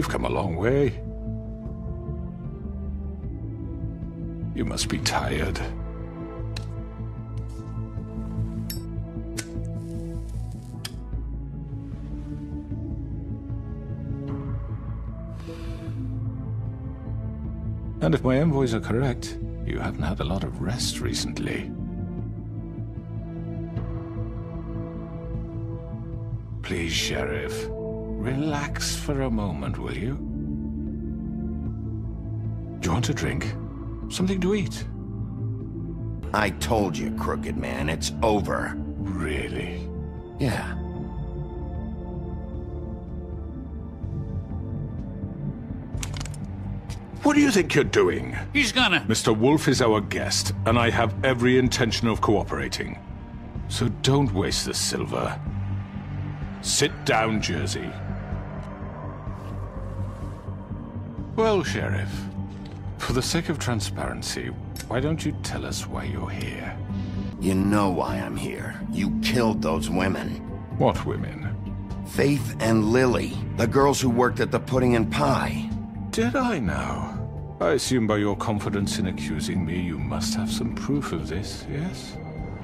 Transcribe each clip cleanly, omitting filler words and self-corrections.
you've come a long way. You must be tired. And if my envoys are correct, you haven't had a lot of rest recently. Please, Sheriff, relax for a moment, will you? Do you want a drink? Something to eat? I told you, crooked man, it's over. Really? Yeah. What do you think you're doing? He's gonna... Mr. Wolf is our guest, and I have every intention of cooperating. So don't waste the silver. Sit down, Jersey. Well, Sheriff, for the sake of transparency, why don't you tell us why you're here? You know why I'm here. You killed those women. What women? Faith and Lily, the girls who worked at the Pudding and Pie. Did I now? I assume by your confidence in accusing me, you must have some proof of this, yes?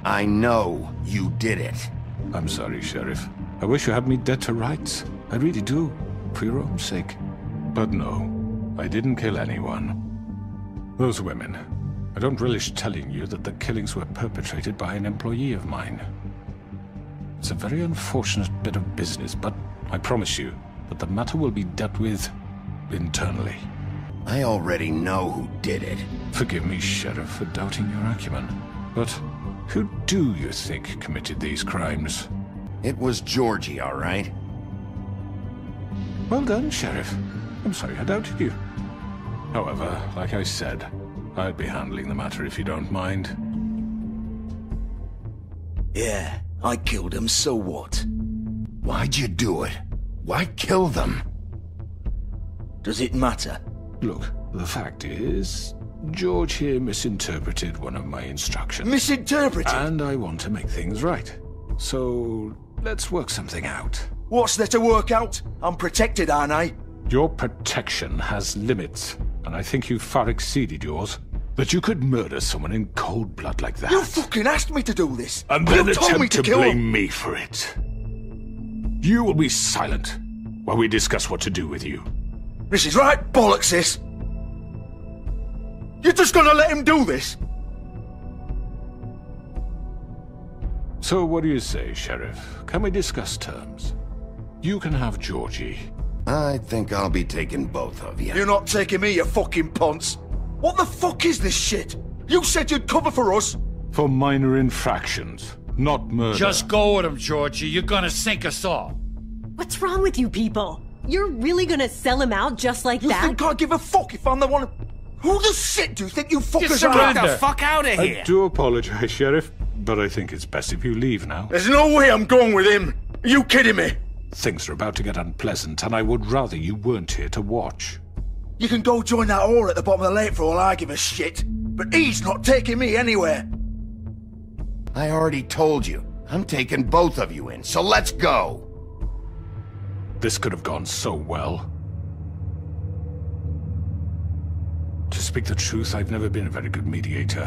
I know you did it. I'm sorry, Sheriff. I wish you had me dead to rights. I really do, for your own sake. But no, I didn't kill anyone. Those women. I don't relish telling you that the killings were perpetrated by an employee of mine. It's a very unfortunate bit of business, but I promise you that the matter will be dealt with internally. I already know who did it. Forgive me, Sheriff, for doubting your acumen. But who do you think committed these crimes? It was Georgie, all right? Well done, Sheriff. I'm sorry I doubted you. However, like I said, I'd be handling the matter if you don't mind. Yeah, I killed him, so what? Why'd you do it? Why kill them? Does it matter? Look, the fact is, George here misinterpreted one of my instructions. Misinterpreted? And I want to make things right. So, let's work something out. What's there to work out? I'm protected, aren't I? Your protection has limits, and I think you've far exceeded yours. That you could murder someone in cold blood like that. You fucking asked me to do this! And then you told me attempt to kill blame him. me for it. You will be silent while we discuss what to do with you. This is right bollocks, this! You're just gonna let him do this? So what do you say, Sheriff? Can we discuss terms? You can have Georgie. I think I'll be taking both of you. You're not taking me, you fucking ponce! What the fuck is this shit? You said you'd cover for us! For minor infractions, not murder. Just go with him, Georgie. You're gonna sink us all. What's wrong with you people? You're really gonna sell him out just like You that? think I give a fuck if I'm the one... Who the shit do you think you fuckers surrender. are? Get the fuck out of I do apologize, Sheriff, but I think it's best if you leave now. There's no way I'm going with him! Are you kidding me? Things are about to get unpleasant, and I would rather you weren't here to watch. You can go join that whore at the bottom of the lake for all I give a shit. But he's not taking me anywhere. I already told you. I'm taking both of you in, so let's go! This could have gone so well. To speak the truth, I've never been a very good mediator.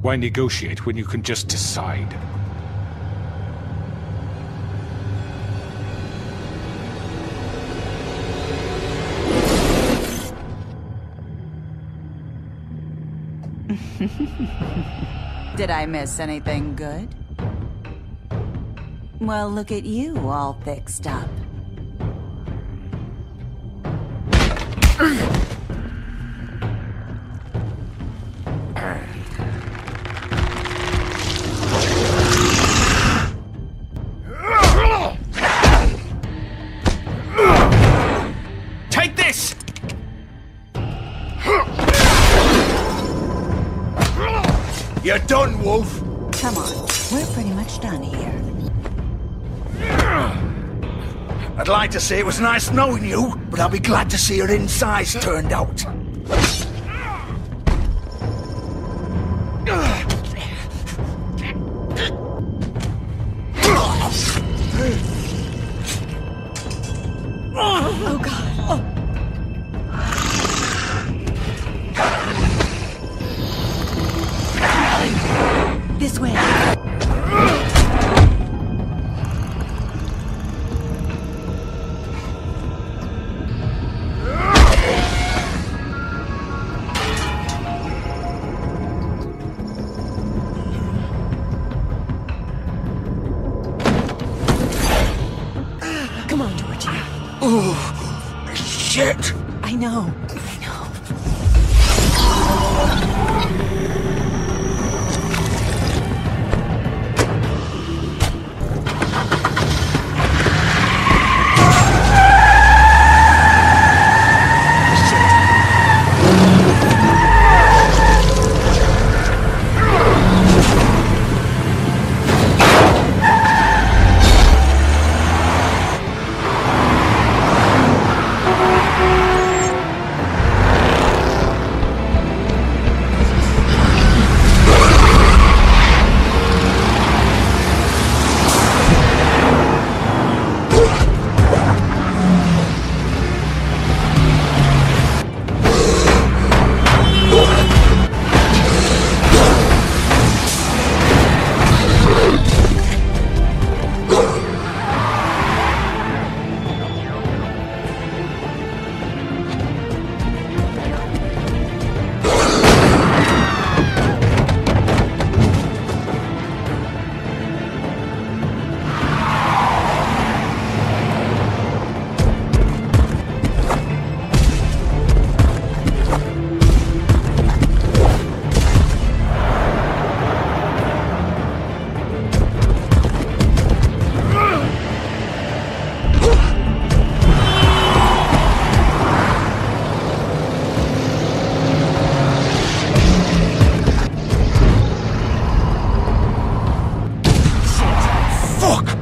Why negotiate when you can just decide? Did I miss anything good? Well, look at you, all fixed up. Take this! You're done, Wolf! Come on, we're pretty much done here. I'd like to say it was nice knowing you, but I'll be glad to see your insides turned out. Oh, God. This way. Come on, Georgie. Oh, shit! I know.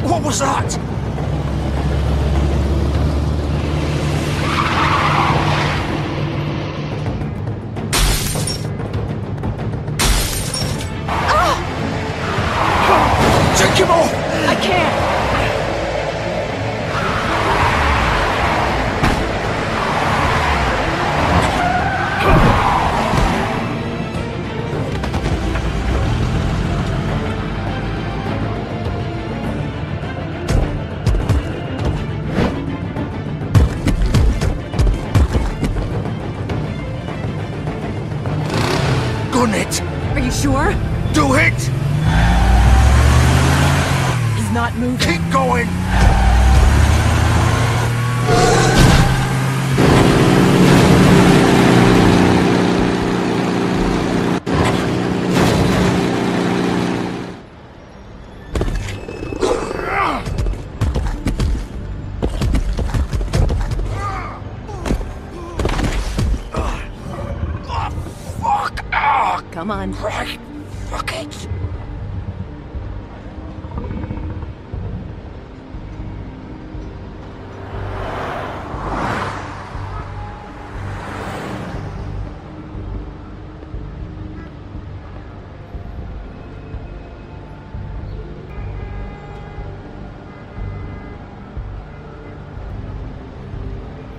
What was that? Take him off! I can't! Gun it! Are you sure? Do it! He's not moving. Keep going! Come on. Right. Fuck it.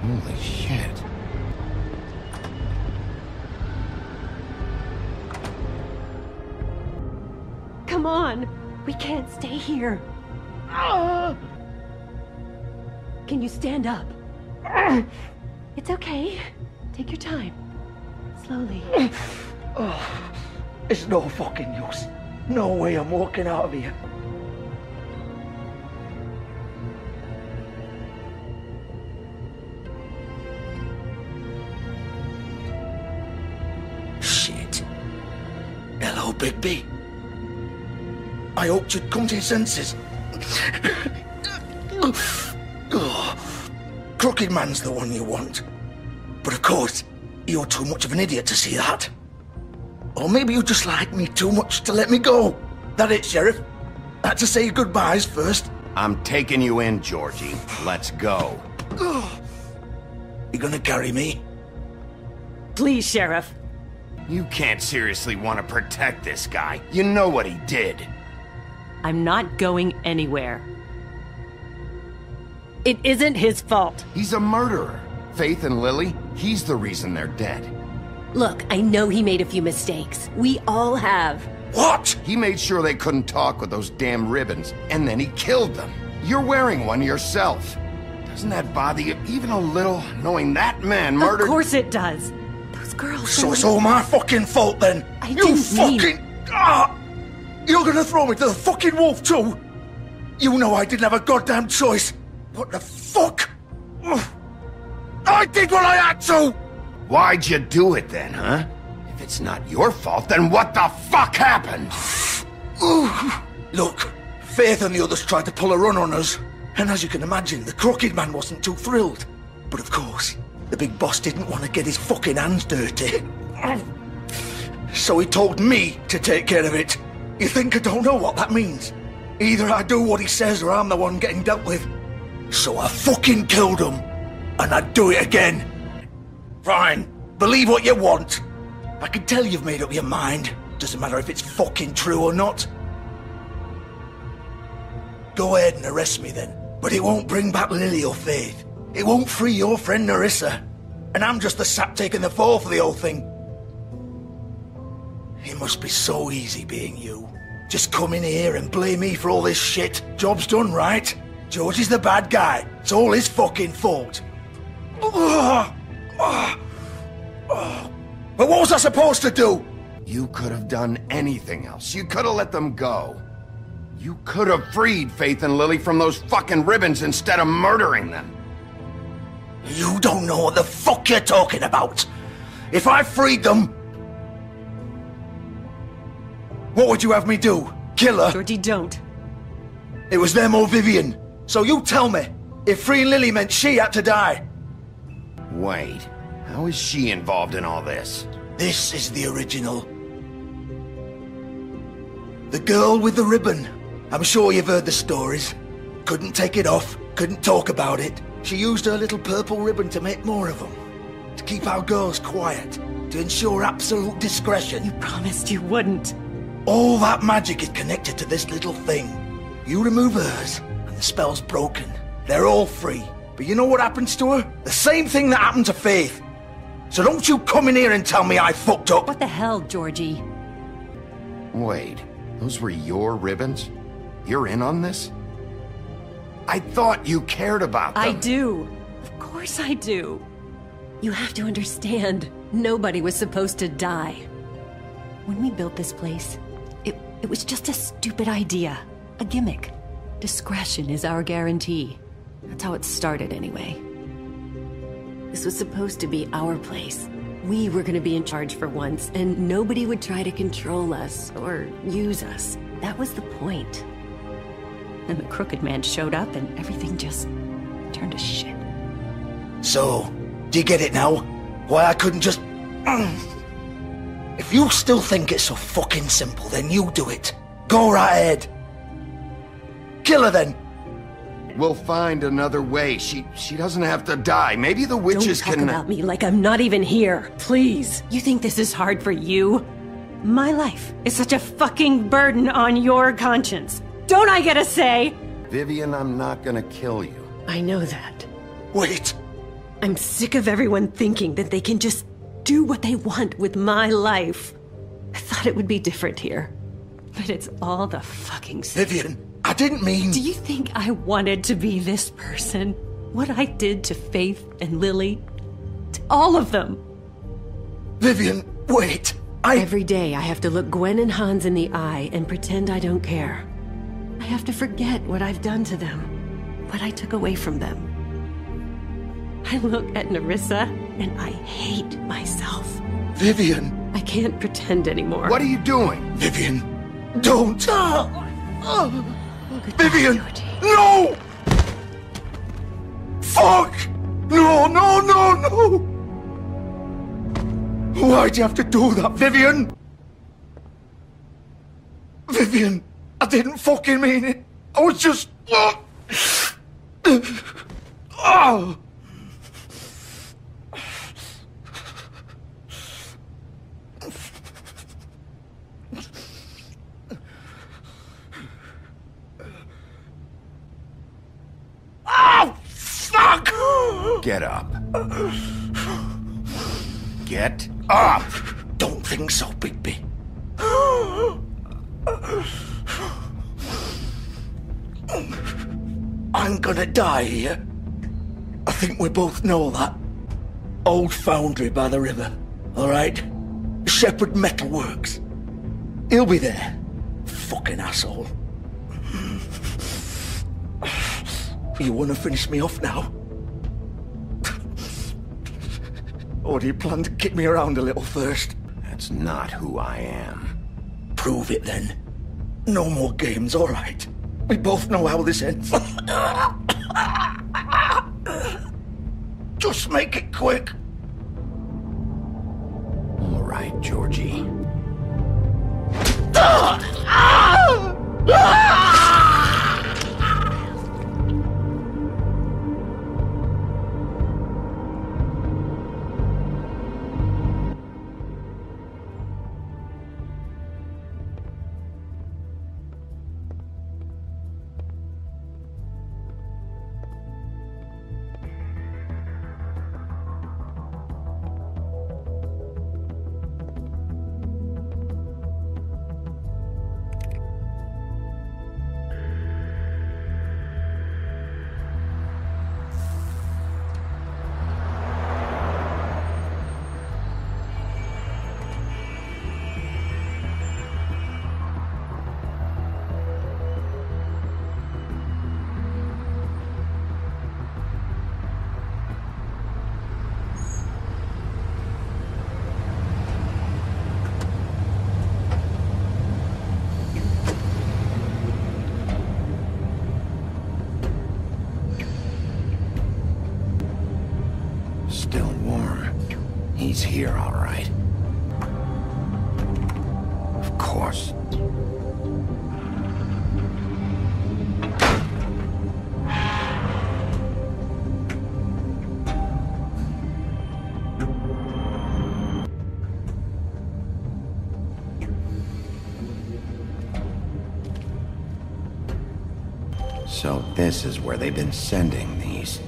Holy shit. Come on. We can't stay here. Can you stand up? It's okay. Take your time. Slowly. It's no fucking use. No way I'm walking out of here. Shit. Hello, Bigby. I hoped you'd come to your senses. Crooked Man's the one you want. But of course, you're too much of an idiot to see that. Or maybe you just like me too much to let me go. That it, Sheriff? Had to say your goodbyes first. I'm taking you in, Georgie. Let's go. You gonna carry me? Please, Sheriff. You can't seriously want to protect this guy. You know what he did. I'm not going anywhere. It isn't his fault. He's a murderer. Faith and Lily, he's the reason they're dead. Look, I know he made a few mistakes. We all have. What? He made sure they couldn't talk with those damn ribbons, and then he killed them. You're wearing one yourself. Doesn't that bother you even a little, knowing that man murdered... Of course it does. Those girls... So it's all my fucking fault then? I didn't mean... You're gonna throw me to the fucking wolf too? You know I didn't have a goddamn choice. What the fuck? I did what I had to! Why'd you do it then, huh? If it's not your fault, then what the fuck happened? Look, Faith and the others tried to pull a run on us. And as you can imagine, the Crooked Man wasn't too thrilled. But of course, the big boss didn't want to get his fucking hands dirty. So he told me to take care of it. You think I don't know what that means? Either I do what he says or I'm the one getting dealt with. So I fucking killed him. And I'd do it again. Fine. Believe what you want. I can tell you've made up your mind. Doesn't matter if it's fucking true or not. Go ahead and arrest me then. But it won't bring back Lily or Faith. It won't free your friend Nerissa. And I'm just the sap taking the fall for the whole thing. It must be so easy being you. Just come in here and blame me for all this shit. Job's done, right? George is the bad guy. It's all his fucking fault. But what was I supposed to do? You could have done anything else. You could have let them go. You could have freed Faith and Lily from those fucking ribbons instead of murdering them. You don't know what the fuck you're talking about. If I freed them... What would you have me do? Kill her? Georgie, don't. It was them or Vivian. So you tell me, if freeing Lily meant she had to die. Wait, how is she involved in all this? This is the original. The girl with the ribbon. I'm sure you've heard the stories. Couldn't take it off, couldn't talk about it. She used her little purple ribbon to make more of them. To keep our girls quiet. To ensure absolute discretion. You promised you wouldn't. All that magic is connected to this little thing. You remove hers, and the spell's broken. They're all free. But you know what happens to her? The same thing that happened to Faith. So don't you come in here and tell me I fucked up. What the hell, Georgie? Wait, those were your ribbons? You're in on this? I thought you cared about them. I do. Of course I do. You have to understand, nobody was supposed to die. When we built this place, it was just a stupid idea. A gimmick. Discretion is our guarantee. That's how it started anyway. This was supposed to be our place. We were gonna be in charge for once, and nobody would try to control us or use us. That was the point. Then the Crooked Man showed up and everything just turned to shit. So, do you get it now? Why I couldn't just... If you still think it's so fucking simple, then you do it. Go right ahead. Kill her then. We'll find another way. She doesn't have to die. Maybe the witches Don't talk can... about me like I'm not even here. Please. You think this is hard for you? My life is such a fucking burden on your conscience. Don't I get a say? Vivian, I'm not gonna kill you. I know that. Wait. I'm sick of everyone thinking that they can just do what they want with my life. I thought it would be different here. But it's all the fucking same. Vivian, I didn't mean... Do you think I wanted to be this person? What I did to Faith and Lily? To all of them? Vivian, wait. Every day I have to look Gwen and Hans in the eye and pretend I don't care. I have to forget what I've done to them. What I took away from them. I look at Nerissa and I hate myself. Vivian. I can't pretend anymore. What are you doing? Vivian, don't. Goodbye, Vivian, Georgie. no! Fuck! No, no, no, no! Why'd you have to do that, Vivian? Vivian, I didn't fucking mean it. I was just... Oh! Oh, fuck! Get up. Get up! Don't think so, Bigby. man gonna die here. I think we both know that. Old foundry by the river, alright? Shepherd Metalworks. He'll be there. Fucking asshole. You wanna finish me off now? Or do you plan to kick me around a little first? That's not who I am. Prove it then. No more games, alright? We both know how this ends. Just make it quick. All right, Georgie. Still warm. He's here, all right. Of course. So this is where they've been sending these.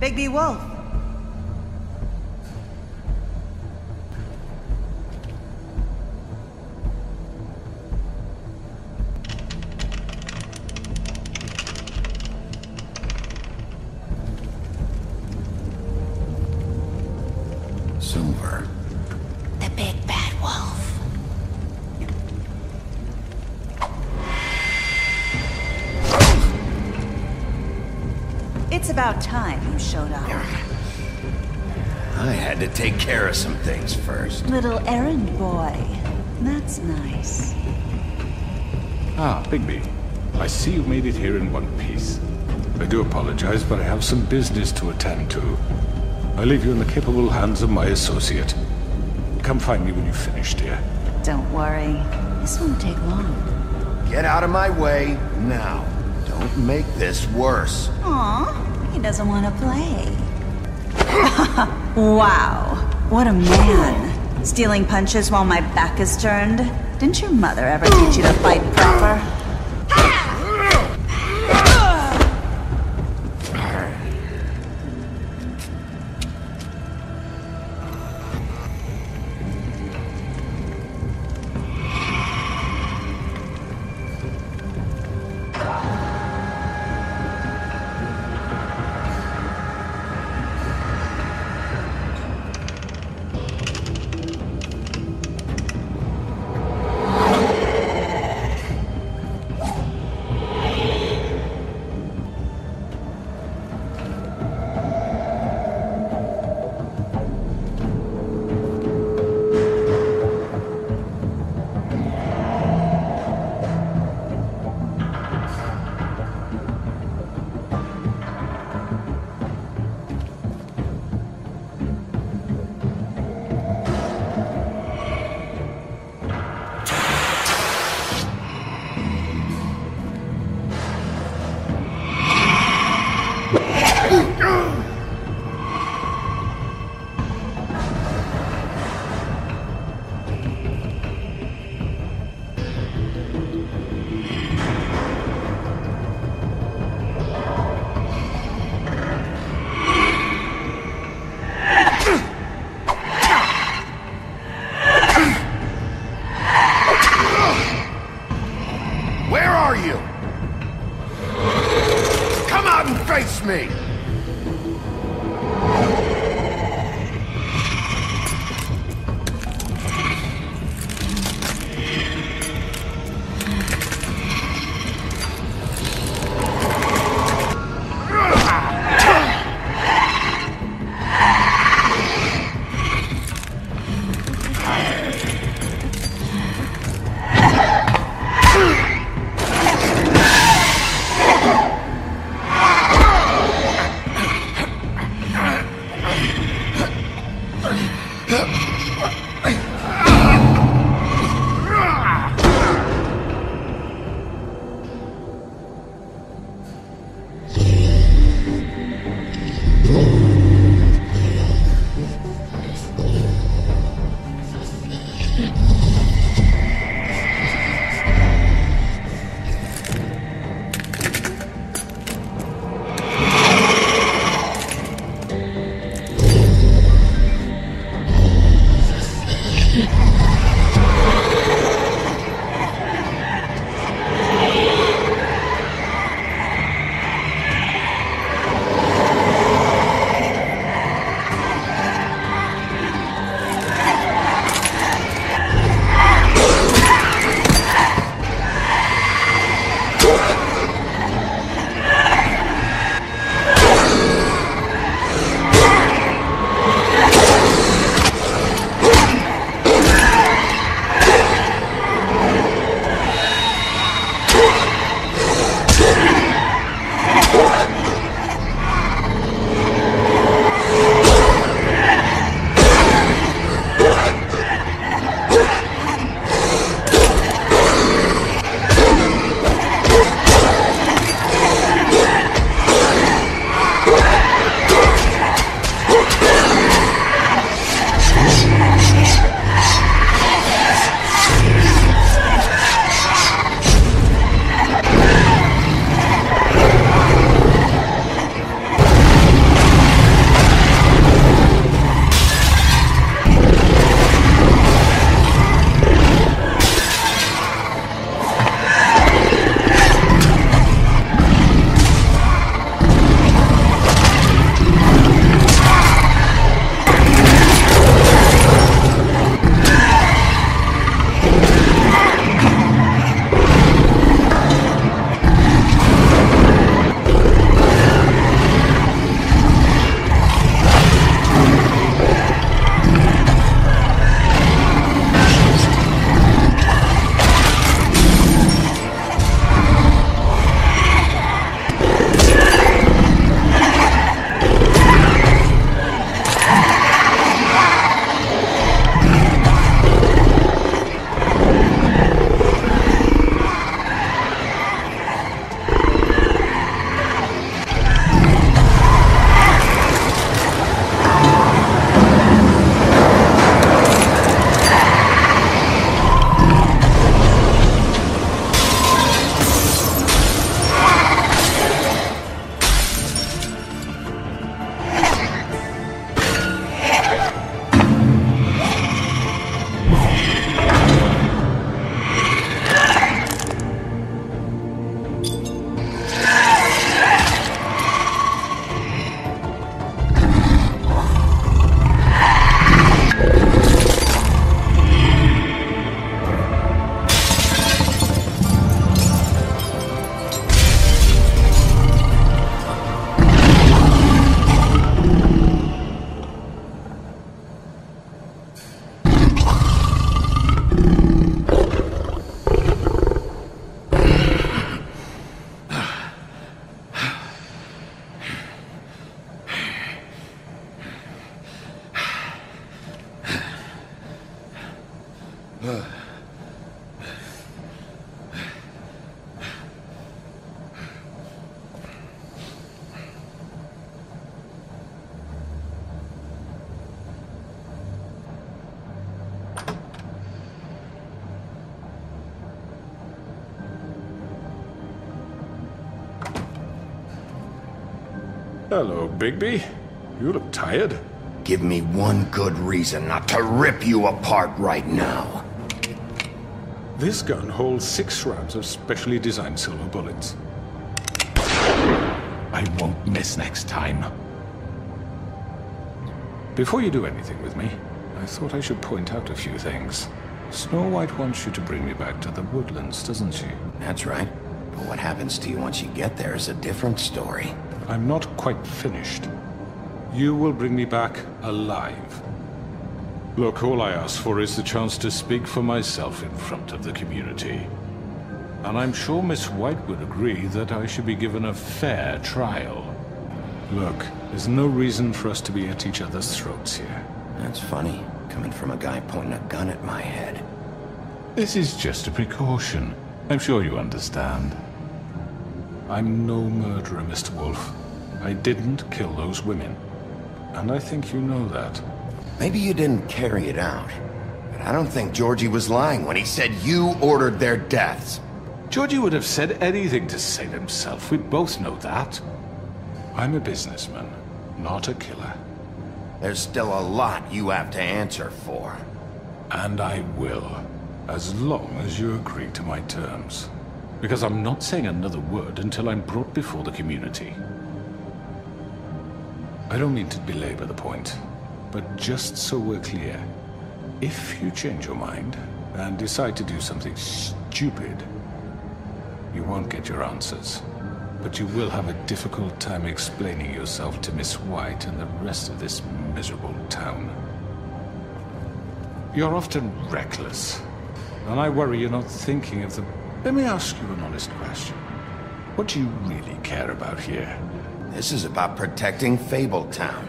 Bigby Wolf. Silver. The big bad wolf. It's about time you showed up. I had to take care of some things first. Little errand boy. That's nice. Ah, Bigby. I see you made it here in one piece. I do apologize, but I have some business to attend to. I leave you in the capable hands of my associate. Come find me when you've finished, dear. Don't worry. This won't take long. Get out of my way now. Don't make this worse. Aw, he doesn't want to play. Wow, what a man. Stealing punches while my back is turned? Didn't your mother ever teach you to fight proper? trust me! Hello, Bigby. You look tired. Give me one good reason not to rip you apart right now. This gun holds 6 rounds of specially designed silver bullets. I won't miss next time. Before you do anything with me, I thought I should point out a few things. Snow White wants you to bring me back to the woodlands, doesn't she? That's right. But what happens to you once you get there is a different story. I'm not quite finished. You will bring me back alive. Look, all I ask for is the chance to speak for myself in front of the community. And I'm sure Miss White would agree that I should be given a fair trial. Look, there's no reason for us to be at each other's throats here. That's funny, coming from a guy pointing a gun at my head. This is just a precaution. I'm sure you understand. I'm no murderer, Mr. Wolf. I didn't kill those women. And I think you know that. Maybe you didn't carry it out. But I don't think Georgie was lying when he said you ordered their deaths. Georgie would have said anything to save himself. We both know that. I'm a businessman, not a killer. There's still a lot you have to answer for. And I will, as long as you agree to my terms. Because I'm not saying another word until I'm brought before the community. I don't mean to belabor the point, but just so we're clear, if you change your mind and decide to do something stupid, you won't get your answers. But you will have a difficult time explaining yourself to Miss White and the rest of this miserable town. You're often reckless, and I worry you're not thinking of the... Let me ask you an honest question. What do you really care about here? This is about protecting Fabletown.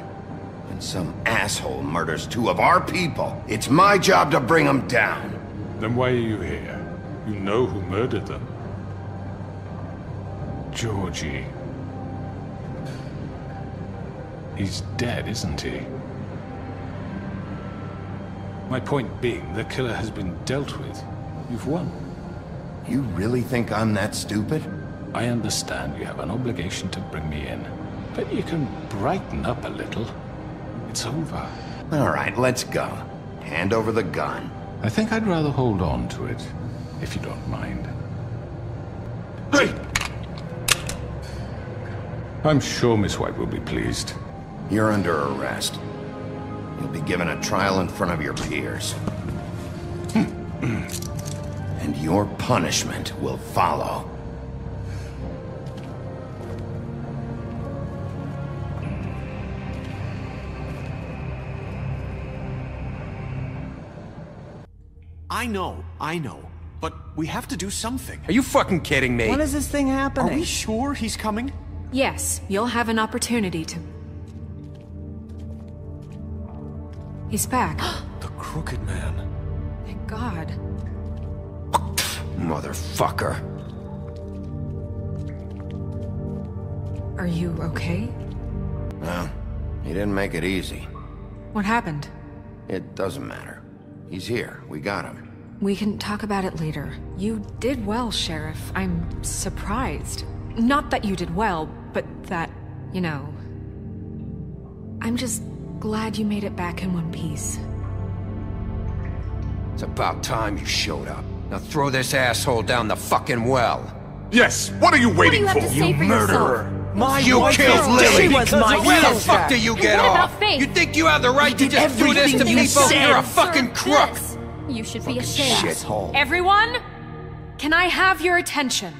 When some asshole murders two of our people, it's my job to bring them down. Then why are you here? You know who murdered them. Georgie. He's dead, isn't he? My point being, the killer has been dealt with. You've won. You really think I'm that stupid? I understand you have an obligation to bring me in, but you can brighten up a little. It's over. All right, let's go. Hand over the gun. I think I'd rather hold on to it, if you don't mind. Hey! I'm sure Miss White will be pleased. You're under arrest. You'll be given a trial in front of your peers. And your punishment will follow. I know. But we have to do something. Are you fucking kidding me? When is this thing happening? Are we sure he's coming? Yes, you'll have an opportunity to... He's back. The Crooked Man. Thank God. Motherfucker. Are you okay? Well, he didn't make it easy. What happened? It doesn't matter. He's here. We got him. We can talk about it later. You did well, Sheriff. I'm surprised. Not that you did well, but that, you know... I'm just glad you made it back in one piece. It's about time you showed up. Now throw this asshole down the fucking well. Yes, what are you waiting for? You murderer! You killed Lily! She was my Where the sister. fuck do you get What about off? Faith? You think you have the right to just do this to everything you people? said. You're a fucking crook! This. You should be ashamed. Shithole. Everyone? Can I have your attention?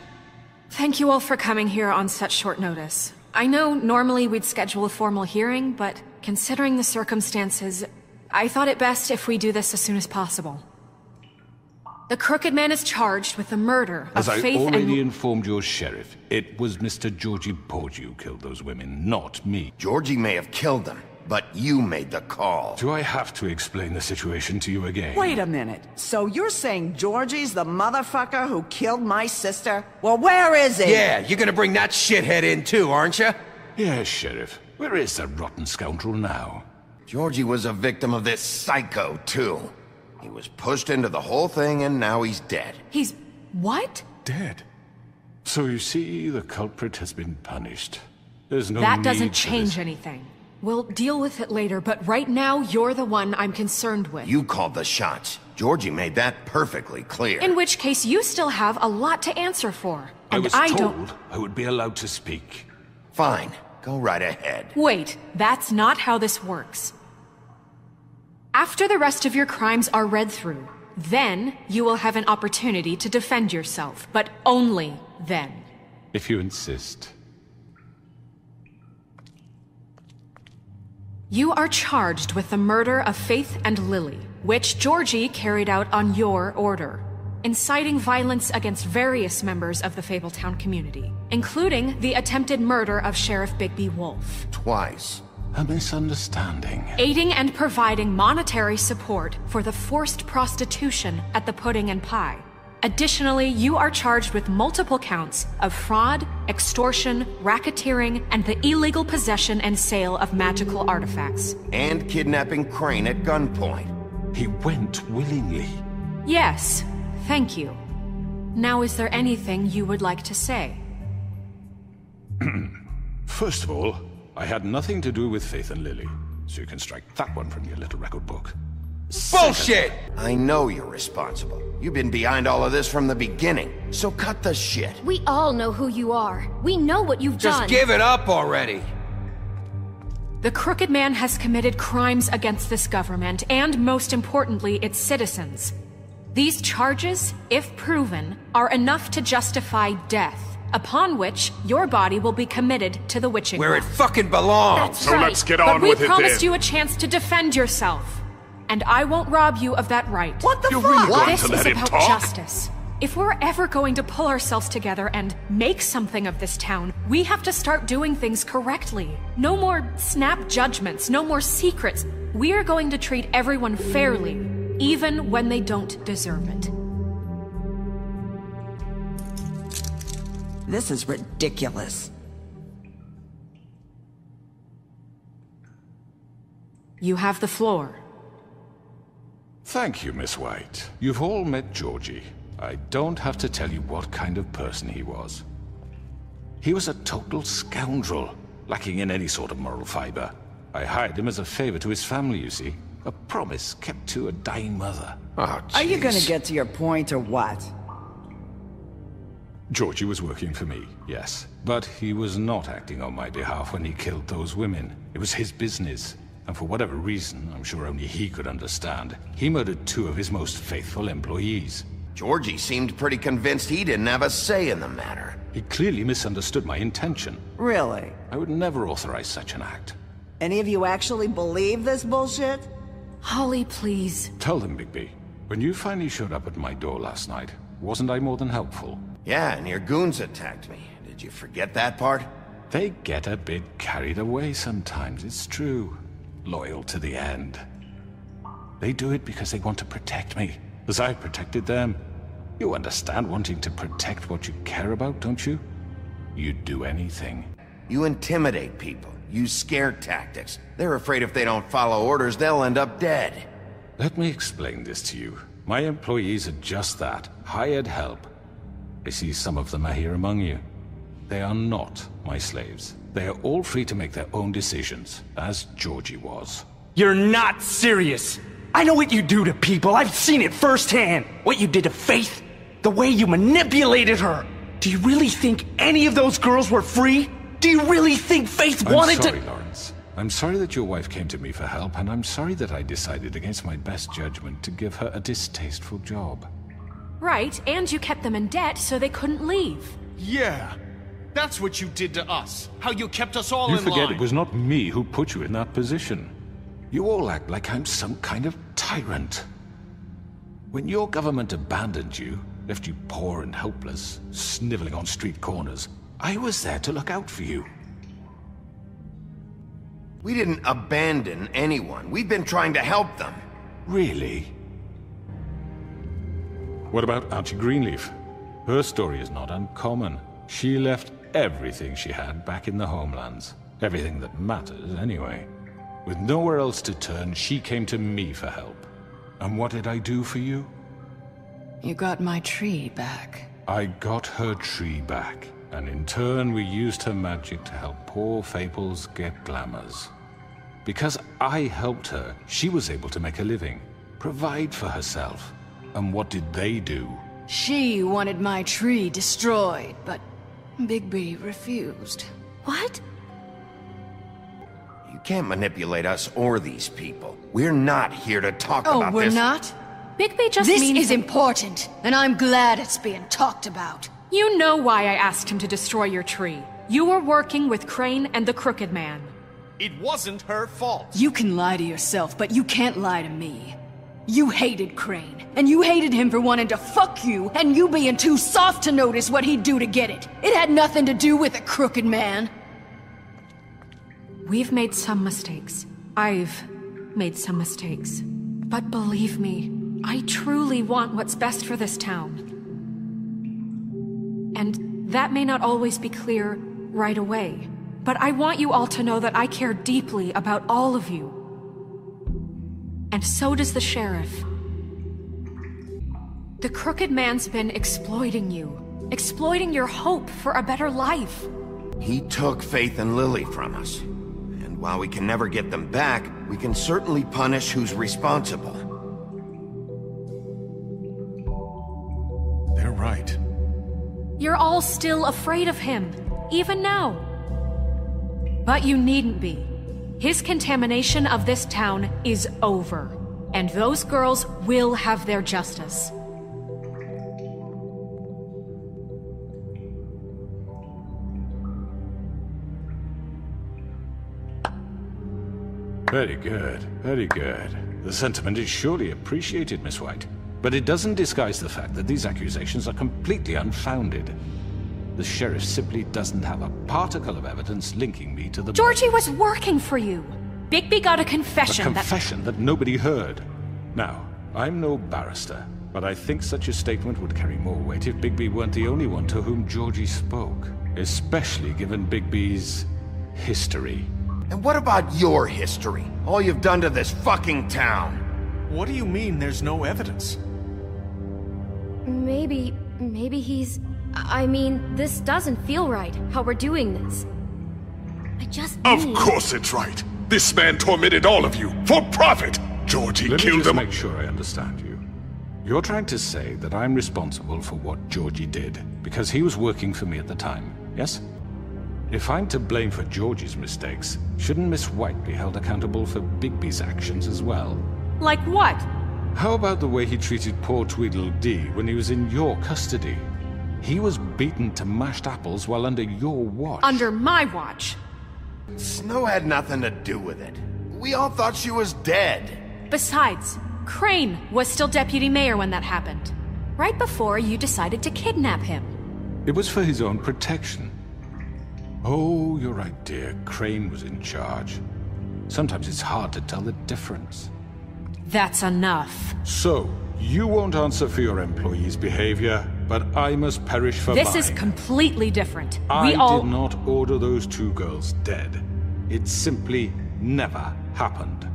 Thank you all for coming here on such short notice. I know normally we'd schedule a formal hearing, but considering the circumstances, I thought it best if we do this as soon as possible. The Crooked Man is charged with the murder of As I Faith already and... informed your sheriff, it was Mr. Georgie Porgy who killed those women, not me. Georgie may have killed them, but you made the call. Do I have to explain the situation to you again? Wait a minute. So you're saying Georgie's the motherfucker who killed my sister? Well, where is he? Yeah, you're gonna bring that shithead in too, aren't you? Yes, Sheriff. Where is that rotten scoundrel now? Georgie was a victim of this psycho, too. He was pushed into the whole thing, and now he's dead. He's... what? Dead. So you see, the culprit has been punished. There's no That need doesn't for change this. anything. We'll deal with it later, but right now, you're the one I'm concerned with. You called the shots. Georgie made that perfectly clear. In which case, you still have a lot to answer for. I And was I told don't... I would be allowed to speak. Fine, go right ahead. Wait, that's not how this works. After the rest of your crimes are read through, then you will have an opportunity to defend yourself, but only then. If you insist. You are charged with the murder of Faith and Lily, which Georgie carried out on your order, inciting violence against various members of the Fabletown community, including the attempted murder of Sheriff Bigby Wolf. Twice. A misunderstanding. Aiding and providing monetary support for the forced prostitution at the Pudding and Pie. Additionally, you are charged with multiple counts of fraud, extortion, racketeering, and the illegal possession and sale of magical artifacts. And kidnapping Crane at gunpoint. He went willingly. Yes, thank you. Now, is there anything you would like to say? First of all, I had nothing to do with Faith and Lily, so you can strike that one from your little record book. Bullshit! I know you're responsible. You've been behind all of this from the beginning, so cut the shit. We all know who you are. We know what you've done. Just give it up already. The Crooked Man has committed crimes against this government, and most importantly, its citizens. These charges, if proven, are enough to justify death, upon which your body will be committed to the witching Where well. it fucking belongs. That's So right. let's get on with it But we promised then. you a chance to defend yourself. And I won't rob you of that right. What the You're fuck? really going This to is let him about talk? justice. If we're ever going to pull ourselves together and make something of this town, we have to start doing things correctly. No more snap judgments, no more secrets. We are going to treat everyone fairly, even when they don't deserve it. This is ridiculous. You have the floor. Thank you, Miss White. You've all met Georgie. I don't have to tell you what kind of person he was. He was a total scoundrel, lacking in any sort of moral fiber. I hired him as a favor to his family, you see. A promise kept to a dying mother. Oh, Are you gonna jeez. get to your point or what? Georgie was working for me, yes. But he was not acting on my behalf when he killed those women. It was his business. And for whatever reason, I'm sure only he could understand, he murdered 2 of his most faithful employees. Georgie seemed pretty convinced he didn't have a say in the matter. He clearly misunderstood my intention. Really? I would never authorize such an act. Any of you actually believe this bullshit? Holly, please. Tell them, Bigby. When you finally showed up at my door last night, wasn't I more than helpful? Yeah, and your goons attacked me. Did you forget that part? They get a bit carried away sometimes, it's true. Loyal to the end. They do it because they want to protect me, as I protected them. You understand wanting to protect what you care about, don't you? You'd do anything. You intimidate people, use scare tactics. They're afraid if they don't follow orders, they'll end up dead. Let me explain this to you. My employees are just that, hired help. I see some of them are here among you. They are not my slaves. They are all free to make their own decisions, as Georgie was. You're not serious. I know what you do to people. I've seen it firsthand. What you did to Faith. The way you manipulated her. Do you really think any of those girls were free? Do you really think Faith wanted to— I'm sorry, Lawrence. I'm sorry that your wife came to me for help, and I'm sorry that I decided against my best judgment to give her a distasteful job. Right, and you kept them in debt so they couldn't leave. Yeah. That's what you did to us. How you kept us all You in forget line. it was not me who put you in that position. You all act like I'm some kind of tyrant. When your government abandoned you, left you poor and helpless, sniveling on street corners, I was there to look out for you. We didn't abandon anyone. We've been trying to help them. Really? What about Archie Greenleaf? Her story is not uncommon. She left everything she had back in the homelands. Everything that matters, anyway. With nowhere else to turn, she came to me for help. And what did I do for you? You got my tree back. I got her tree back, and in turn we used her magic to help poor Fables get glamours. Because I helped her, she was able to make a living, provide for herself. And what did they do? She wanted my tree destroyed, but Bigby refused. What? You can't manipulate us or these people. We're not here to talk about this. Oh, we're not? Bigby just This means... is important, and I'm glad it's being talked about. You know why I asked him to destroy your tree. You were working with Crane and the Crooked Man. It wasn't her fault. You can lie to yourself, but you can't lie to me. You hated Crane, and you hated him for wanting to fuck you, and you being too soft to notice what he'd do to get it. It had nothing to do with the Crooked Man. We've made some mistakes. I've made some mistakes. But believe me, I truly want what's best for this town. And that may not always be clear right away. But I want you all to know that I care deeply about all of you. And so does the sheriff. The Crooked Man's been exploiting you. Exploiting your hope for a better life. He took Faith and Lily from us. And while we can never get them back, we can certainly punish who's responsible. They're right. You're all still afraid of him, even now. But you needn't be. His contamination of this town is over, and those girls will have their justice. Very good, very good. The sentiment is surely appreciated, Miss White. But it doesn't disguise the fact that these accusations are completely unfounded. The sheriff simply doesn't have a particle of evidence linking me to the... Georgie was working for you. Bigby got a confession A confession that nobody heard. Now, I'm no barrister, but I think such a statement would carry more weight if Bigby weren't the only one to whom Georgie spoke. Especially given Bigby's history. And what about your history? All you've done to this fucking town. What do you mean there's no evidence? Maybe he's... I mean, this doesn't feel right, how we're doing this. I just Of course it's right. This man tormented all of you, for profit! Georgie killed him. Let me just make sure I understand you. You're trying to say that I'm responsible for what Georgie did, because he was working for me at the time, yes? If I'm to blame for Georgie's mistakes, shouldn't Miss White be held accountable for Bigby's actions as well? Like what? How about the way he treated poor Tweedledee when he was in your custody? He was beaten to mashed apples while under your watch. Under my watch. Snow had nothing to do with it. We all thought she was dead. Besides, Crane was still deputy mayor when that happened. Right before you decided to kidnap him. It was for his own protection. Oh, you're right, dear. Crane was in charge. Sometimes it's hard to tell the difference. That's enough. So, you won't answer for your employees' behavior, but I must perish for mine. This is completely different. I did not order those two girls dead. It simply never happened.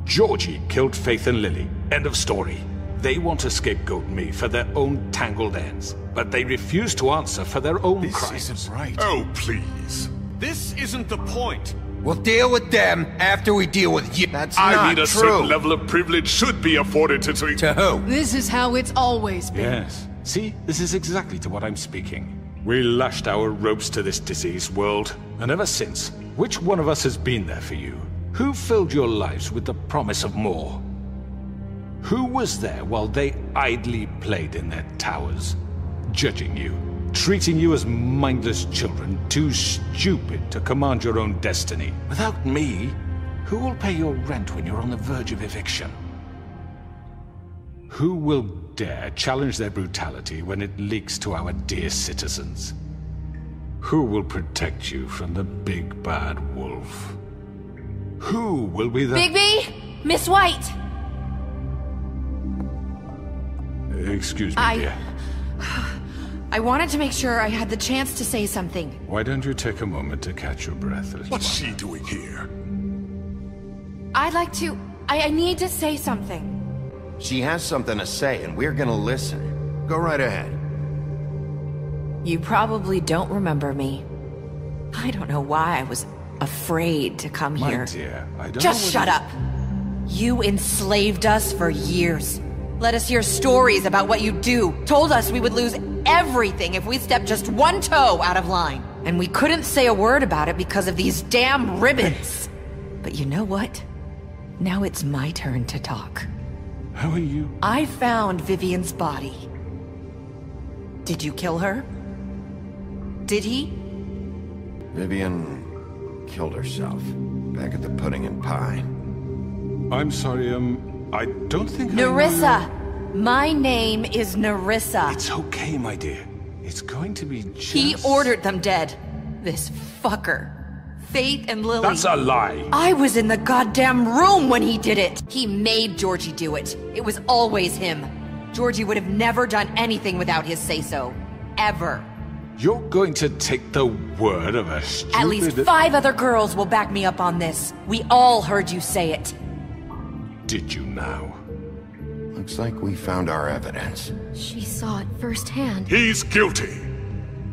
Georgie killed Faith and Lily. End of story. They want to scapegoat me for their own tangled ends, but they refuse to answer for their own crimes. This isn't right. Oh, please. This isn't the point. We'll deal with them after we deal with you. That's I not mean, a true. certain level of privilege should be afforded to... To who? This is how it's always been. Yes. See, this is exactly to what I'm speaking. We lashed our ropes to this diseased world, and ever since, which one of us has been there for you? Who filled your lives with the promise of more? Who was there while they idly played in their towers, judging you, treating you as mindless children, too stupid to command your own destiny? Without me, who will pay your rent when you're on the verge of eviction? Who will dare challenge their brutality when it leaks to our dear citizens? Who will protect you from the big bad wolf? Who will be the... Bigby! Miss White! Excuse me, dear. I wanted to make sure I had the chance to say something. Why don't you take a moment to catch your breath, little What's she doing here? I'd like to... I need to say something. She has something to say, and we're gonna listen. Go right ahead. You probably don't remember me. I don't know why I was afraid to come My here. dear, I don't Just know shut up! You enslaved us for years. Let us hear stories about what you do. Told us we would lose everything if we stepped just one toe out of line. And we couldn't say a word about it because of these damn ribbons. But you know what? Now it's my turn to talk. How are you? I found Vivian's body. Did you kill her? Did he? Vivian killed herself back at the Pudding and Pie. I'm sorry, I don't think Nerissa! My name is Nerissa. It's okay, my dear. It's going to be just... He ordered them dead. This fucker. Faith and Lily. That's a lie. I was in the goddamn room when he did it. He made Georgie do it. It was always him. Georgie would have never done anything without his say-so. Ever. You're going to take the word of a stupid... At least 5 other girls will back me up on this. We all heard you say it. Did you now? Looks like we found our evidence. She saw it firsthand. He's guilty.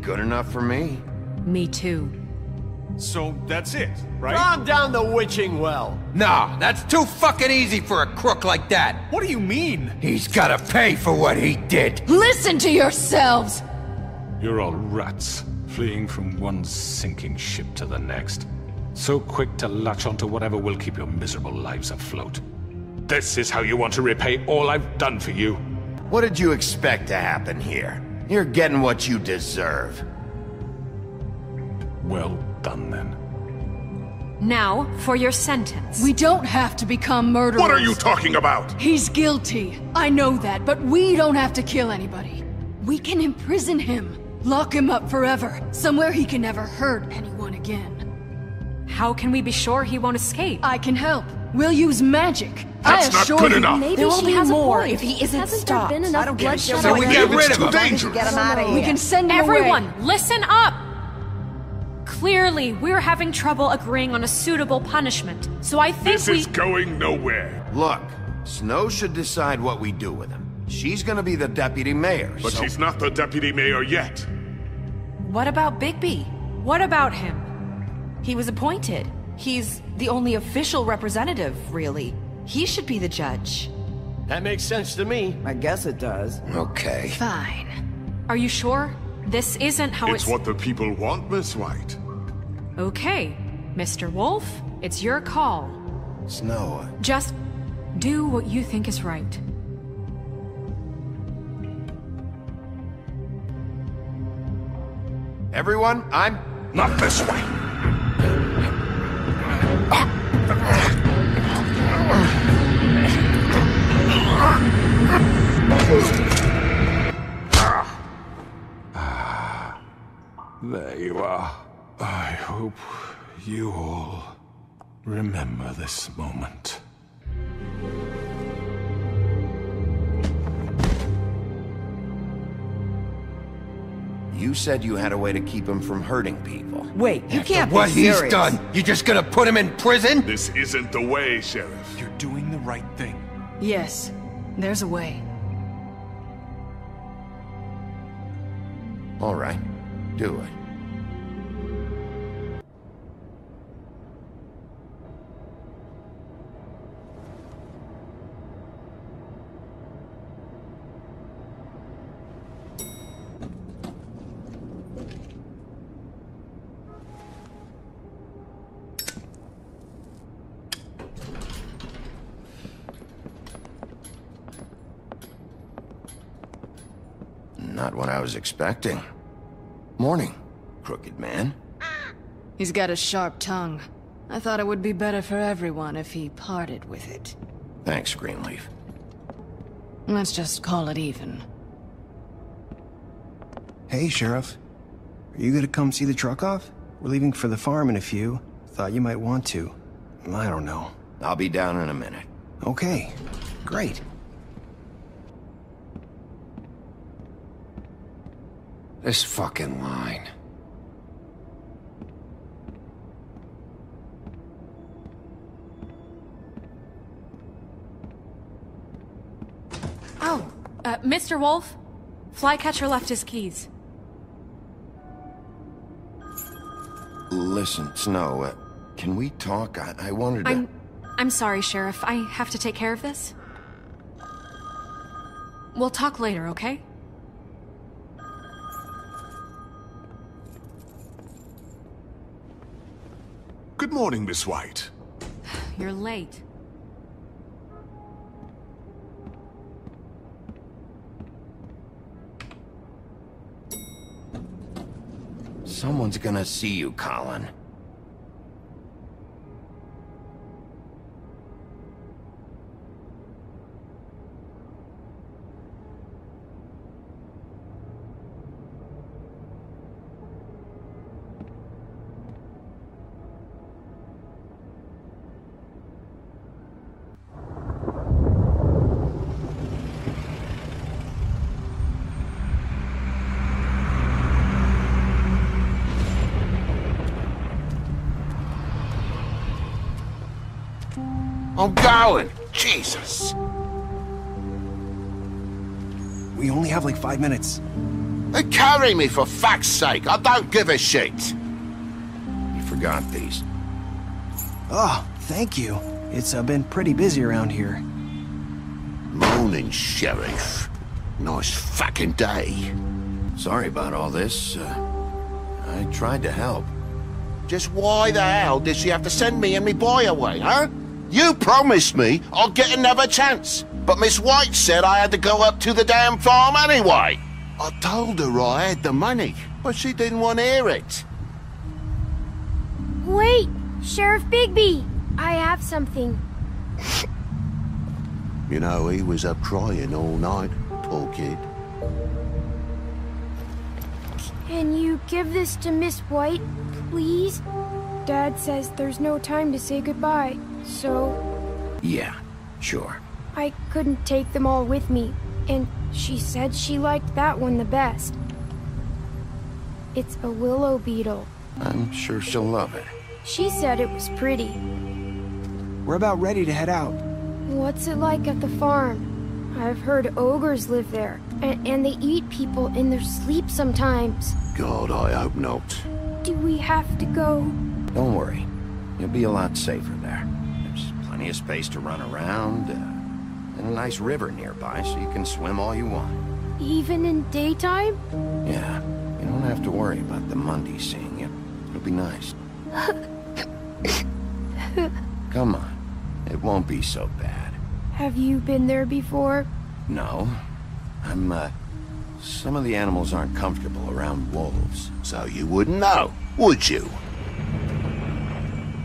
Good enough for me. Me too. So that's it, right? Calm down the witching well. Nah, that's too fucking easy for a crook like that. What do you mean? He's gotta pay for what he did. Listen to yourselves! You're all rats, fleeing from one sinking ship to the next. So quick to latch onto whatever will keep your miserable lives afloat. This is how you want to repay all I've done for you. What did you expect to happen here? You're getting what you deserve. Well done, then. Now, for your sentence. We don't have to become murderers. What are you talking about? He's guilty. I know that, but we don't have to kill anybody. We can imprison him. Lock him up forever. Somewhere he can never hurt anyone again. How can we be sure he won't escape? I can help. We'll use magic. That's not good enough. Maybe there will she be has more a point. if he isn't Hasn't stopped. there been enough I don't give a bloodshed? shit. So we get rid of him. Dangerous. Get him out of here. We can send him Everyone, away. listen up! Clearly, we're having trouble agreeing on a suitable punishment, so I think This is going nowhere. Look, Snow should decide what we do with him. She's gonna be the deputy mayor, But so... she's not the deputy mayor yet. What about Bigby? What about him? He was appointed. He's the only official representative, really. He should be the judge. That makes sense to me. I guess it does. Okay. Fine. Are you sure? This isn't how It's what the people want, Miss White. Okay, Mr. Wolf, it's your call. Snow... Just do what you think is right. Everyone, I'm... Not this way. There you are. I hope you all remember this moment. You said you had a way to keep him from hurting people. Wait, you can't be What serious. he's done, you just gonna put him in prison? This isn't the way, Sheriff. You're doing the right thing. Yes, there's a way. All right, do it. Not what I was expecting. Morning, crooked man. He's got a sharp tongue. I thought it would be better for everyone if he parted with it. Thanks, Greenleaf. Let's just call it even. Hey, Sheriff. Are you gonna come see the truck off? We're leaving for the farm in a few. Thought you might want to. I don't know. I'll be down in a minute. Okay, great. This fucking line. Oh, Mr. Wolf, Flycatcher left his keys. Listen, Snow, can we talk? I wanted to... I'm sorry, Sheriff. I have to take care of this. We'll talk later, okay? morning, Miss White. You're late. Someone's gonna see you, Colin. I'm going! Jesus! We only have like 5 minutes. They carry me, for fuck's sake! I don't give a shit! You forgot these. Oh, thank you. It's been pretty busy around here. Morning, Sheriff. Nice fucking day. Sorry about all this. I tried to help. Just why the hell did she have to send me and me boy away, huh? You promised me I'll get another chance, but Miss White said I had to go up to the damn farm anyway. I told her I had the money, but she didn't want to hear it. Wait, Sheriff Bigby, I have something. You know, he was up crying all night, poor kid. Can you give this to Miss White, please? Dad says there's no time to say goodbye, so... Yeah, sure. I couldn't take them all with me, and she said she liked that one the best. It's a willow beetle. I'm sure she'll love it. She said it was pretty. We're about ready to head out. What's it like at the farm? I've heard ogres live there, and they eat people in their sleep sometimes. God, I hope not. Do we have to go? Don't worry. You'll be a lot safer there. There's plenty of space to run around, and a nice river nearby so you can swim all you want. Even in daytime? Yeah, you don't have to worry about the Mundy seeing you. It'll be nice. Come on. It won't be so bad. Have you been there before? No. Some of the animals aren't comfortable around wolves, so you wouldn't know, would you?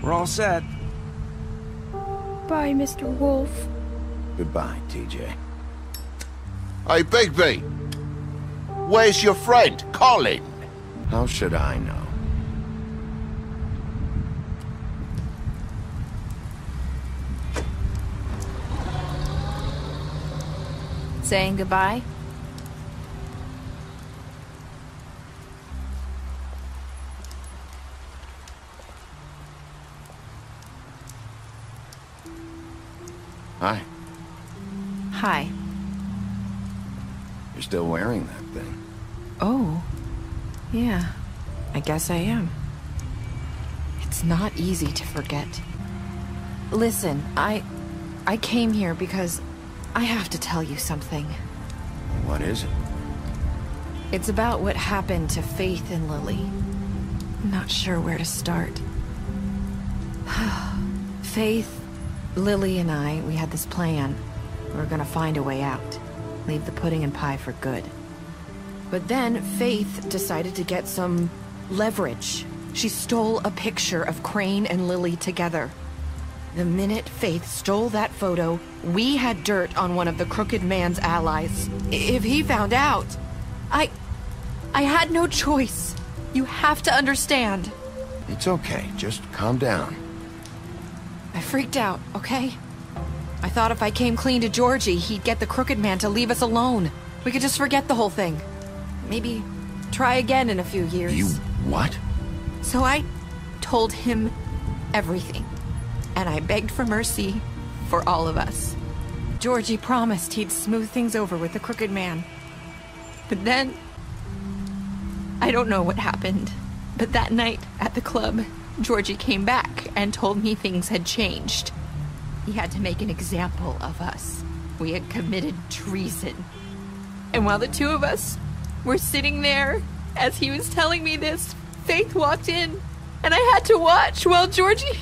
We're all set. Bye, Mr. Wolf. Goodbye, TJ. Hey, Bigby! Where's your friend, Colin? How should I know? Saying goodbye? Hi. Hi. You're still wearing that thing. Oh. Yeah. I guess I am. It's not easy to forget. Listen, I came here because I have to tell you something. What is it? It's about what happened to Faith and Lily. I'm not sure where to start. Faith, Lily and I, we had this plan. We were gonna find a way out. Leave the pudding and pie for good. But then Faith decided to get some leverage. She stole a picture of Crane and Lily together. The minute Faith stole that photo, we had dirt on one of the Crooked Man's allies. If he found out, I had no choice. You have to understand. It's okay, just calm down. I freaked out, okay? I thought if I came clean to Georgie, he'd get the Crooked Man to leave us alone. We could just forget the whole thing. Maybe try again in a few years. You what? So I told him everything. And I begged for mercy for all of us. Georgie promised he'd smooth things over with the Crooked Man. But then... I don't know what happened. But that night at the club, Georgie came back and told me things had changed. He had to make an example of us. We had committed treason. And while the two of us were sitting there, as he was telling me this, Faith walked in And I had to watch while Georgie...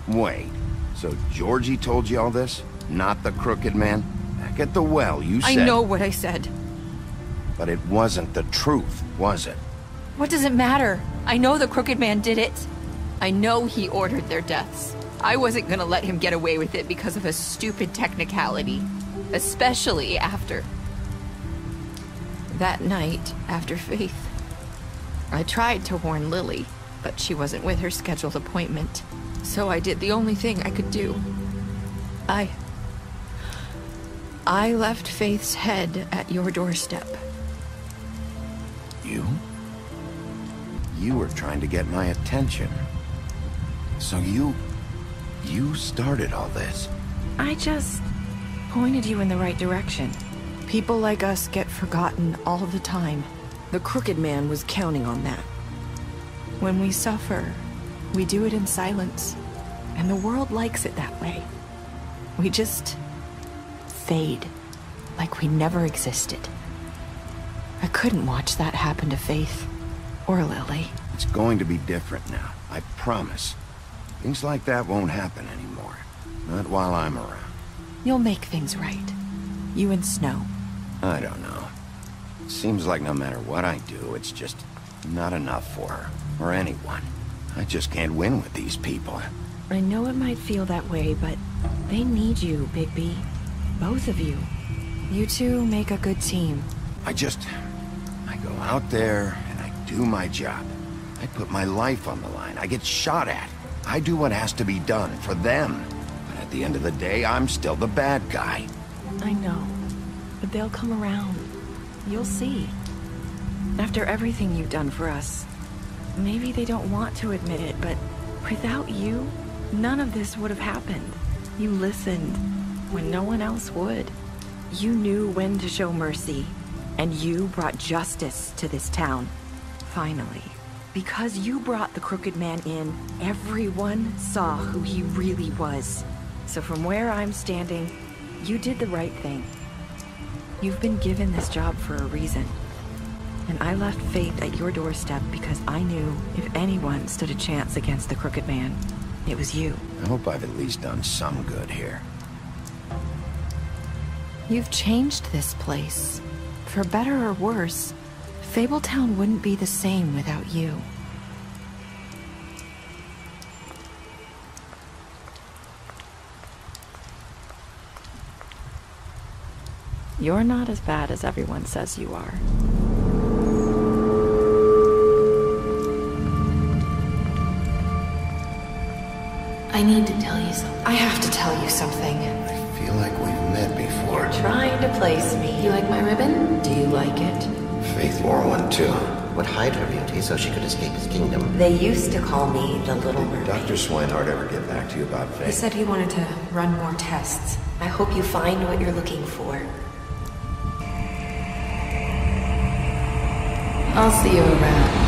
Wait, so Georgie told you all this? Not the crooked man? Back at the well, you said... I know what I said. But it wasn't the truth, was it? What does it matter? I know the crooked man did it. I know he ordered their deaths. I wasn't gonna let him get away with it because of a stupid technicality. Especially after... that night, after Faith. I tried to warn Lily, but she wasn't with her scheduled appointment. So I did the only thing I could do. I left Faith's head at your doorstep. You? You were trying to get my attention. So you started all this. I just pointed you in the right direction. People like us get forgotten all the time. The crooked man was counting on that. When we suffer, we do it in silence. And the world likes it that way. We just fade, like we never existed. I couldn't watch that happen to Faith, or Lily. It's going to be different now, I promise. Things like that won't happen anymore. Not while I'm around. You'll make things right. You and Snow. I don't know. It seems like no matter what I do, it's just not enough for her, or anyone. I just can't win with these people. I know it might feel that way, but they need you, Bigby. Both of you. You two make a good team. I go out there and I do my job. I put my life on the line. I get shot at. I do what has to be done for them. But at the end of the day, I'm still the bad guy. I know. But they'll come around. You'll see. After everything you've done for us. Maybe they don't want to admit it, but without you, none of this would have happened. You listened when no one else would. You knew when to show mercy, and you brought justice to this town. Finally. Because you brought the crooked man in, everyone saw who he really was. So from where I'm standing, you did the right thing. You've been given this job for a reason. And I left Faith at your doorstep because I knew if anyone stood a chance against the crooked man, it was you. I hope I've at least done some good here. You've changed this place. For better or worse, Fabletown wouldn't be the same without you. You're not as bad as everyone says you are. I need to tell you something. I have to tell you something. I feel like we've met before. You're trying to place me. You like my ribbon? Do you like it? Faith wore one too. Would hide her beauty so she could escape his kingdom. They used to call me the Little Mermaid. Did Dr. Swinehart ever get back to you about Faith? He said he wanted to run more tests. I hope you find what you're looking for. I'll see you around.